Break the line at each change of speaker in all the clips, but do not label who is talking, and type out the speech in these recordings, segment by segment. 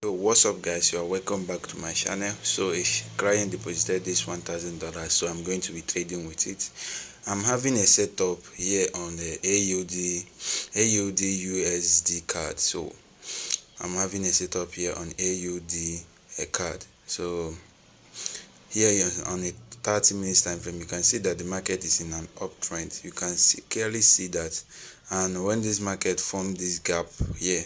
So what's up guys, you are welcome back to my channel. So a client deposited this $1,000, so I'm going to be trading with it. I'm having a setup here on the AUD USD card. So I'm having a setup here on AUD card. So here on a 30 minutes time frame, you can see that the market is in an uptrend. You can clearly see that. And when this market formed this gap here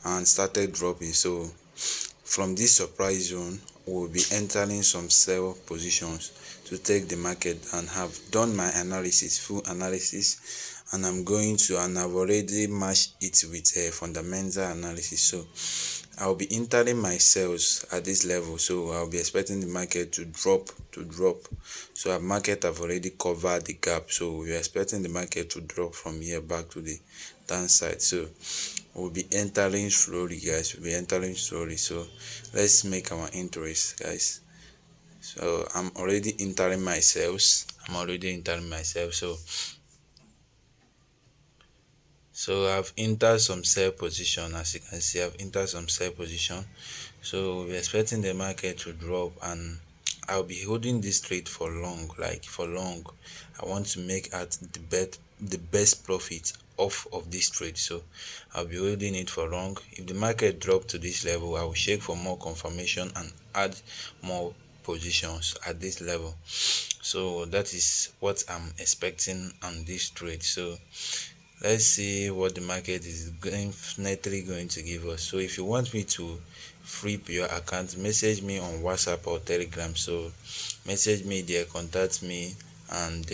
and started dropping, so from this surprise zone, we'll be entering some sell positions to take the market, and have done my analysis, full analysis, and I've already matched it with a fundamental analysis. So I'll be entering my sales at this level, so I'll be expecting the market to drop. So our market have already covered the gap, so we're expecting the market to drop from here back to the downside. So we'll be entering slowly guys, so let's make our interest guys. So I'm already entering my sales, so I've entered some sell position. As you can see, I've entered some sell position, so we're expecting the market to drop, and I'll be holding this trade for long. I want to make at the best profit off of this trade, so I'll be holding it for long. If the market drop to this level, I will check for more confirmation and add more positions at this level. So that is what I'm expecting on this trade. So let's see what the market is definitely going to give us. So if you want me to free your account, message me on WhatsApp or Telegram. So message me there, contact me, and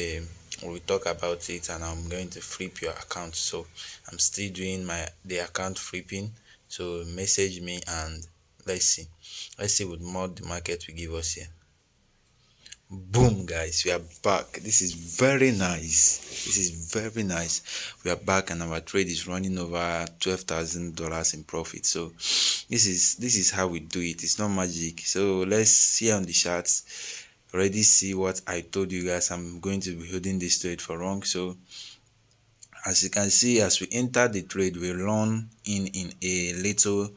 we'll talk about it, and I'm going to flip your account. So I'm still doing the account flipping, so message me, and let's see what the market will give us here. Boom guys, we are back. This is very nice. We are back, and our trade is running over $12,000 in profit. So this is how we do it. It's not magic. So let's see on the charts. Already see what I told you guys. I'm going to be holding this trade for long. So as you can see, as we enter the trade, we run in a little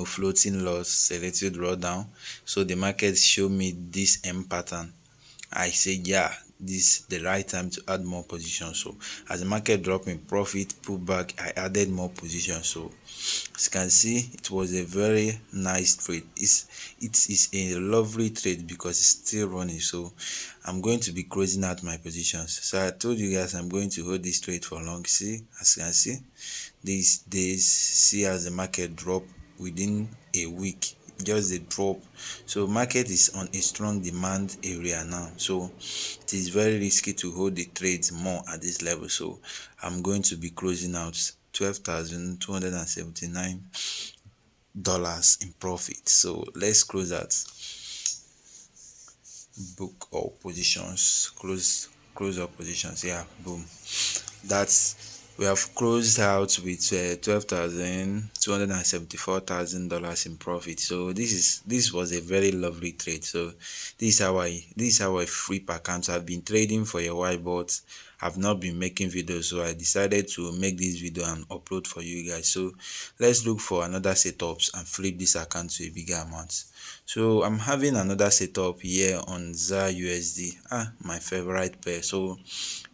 floating loss, a little drawdown. So the market show me this M pattern. I say, yeah, this is the right time to add more positions. So as the market dropped in profit, pull back, I added more positions. So as you can see, it was a very nice trade. It is a lovely trade because it's still running. So I'm going to be closing out my positions. So I told you guys I'm going to hold this trade for long. See, as you can see, these days, see as the market drop within a week, just a drop. So market is on a strong demand area now, so it is very risky to hold the trades more at this level. So I'm going to be closing out $12,279 in profit. So let's close that, book all positions, close all positions. Yeah, boom, that's we have closed out with $12,274,000 in profit. So this was a very lovely trade. So this is how I flip accounts. I've been trading for a while, but I've not been making videos, so I decided to make this video and upload for you guys. So let's look for another setups and flip this account to a bigger amount. So I'm having another setup here on XAUUSD, my favorite pair. So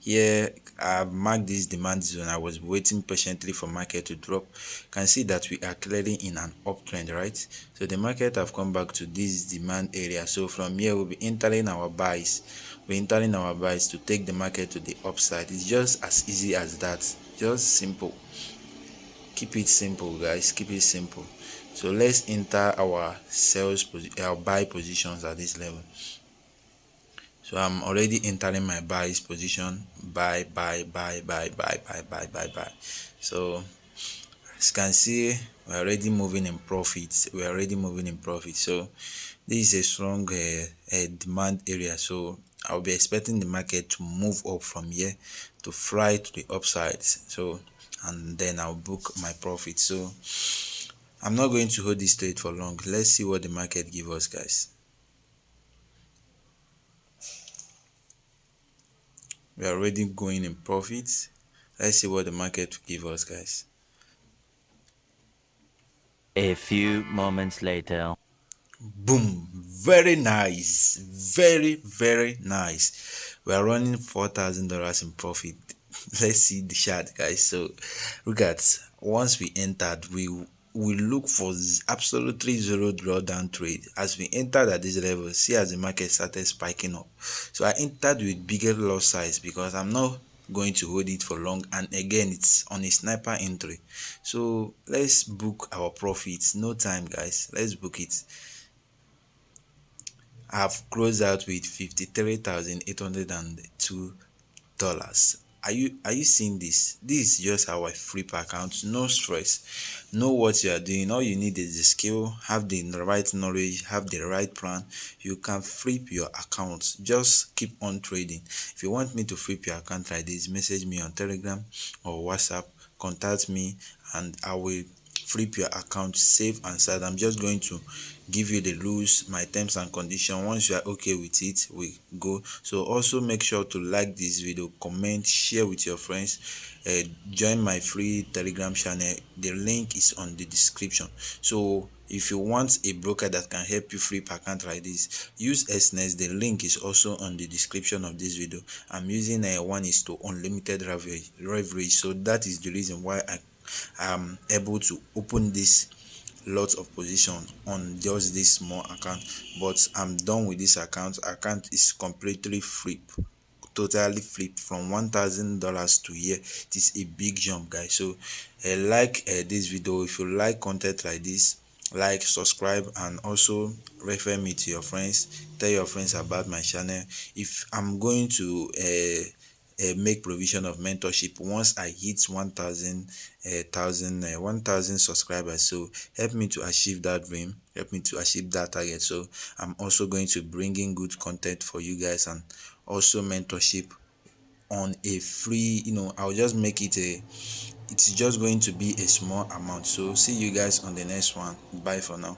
here I've marked this demand zone. I was waiting patiently for market to drop. You can see that we are clearly in an uptrend, right? So the market have come back to this demand area. So from here we'll be entering our buys. To take the market to the upside. It's just as easy as that. Just simple. Keep it simple guys, keep it simple. So let's enter our our buy positions at this level. So I'm already entering my buys position. Buy. So as you can see, we're already moving in profit. So this is a strong demand area. So I'll be expecting the market to move up from here to fly to the upside. So and then I'll book my profit. So I'm not going to hold this trade for long. Let's see what the market gives us, guys. We are already going in profit. Let's see what the market will give us, guys.
A few moments later.
Boom, very nice, very nice. We are running $4,000 in profit. Let's see the chart, guys. So look at, once we entered, we look for absolutely zero drawdown trade. As we entered at this level, see as the market started spiking up. So I entered with bigger loss size because I'm not going to hold it for long, and again it's on a sniper entry. So let's book our profits. No time, guys, let's book it. I've closed out with $53,802. Are you seeing this? This is just our flip account. No stress. Know what you are doing. All you need is the skill, have the right knowledge, have the right plan. You can flip your account. Just keep on trading. If you want me to flip your account like this, message me on Telegram or WhatsApp. Contact me and I will flip your account safe and sound. I'm just going to give you the rules, my terms and conditions. Once you are okay with it, we go. So also make sure to like this video, comment, share with your friends. Join my free Telegram channel. The link is on the description. So if you want a broker that can help you flip account like this, use SNES. The link is also on the description of this video. I'm using a 1:1 unlimited leverage, so that is the reason why I am able to open this lot of positions on just this small account. But I'm done with this account is completely flip, totally flip from $1,000 to here. It is a big jump, guys. So like this video. If you like content like this, like, subscribe, and also refer me to your friends. Tell your friends about my channel. If I'm going to make provision of mentorship once I hit 1,000 subscribers. So help me to achieve that dream, help me to achieve that target. So I'm also going to bring in good content for you guys, and also mentorship on a free, I'll just make it it's just going to be a small amount. So see you guys on the next one. Bye for now.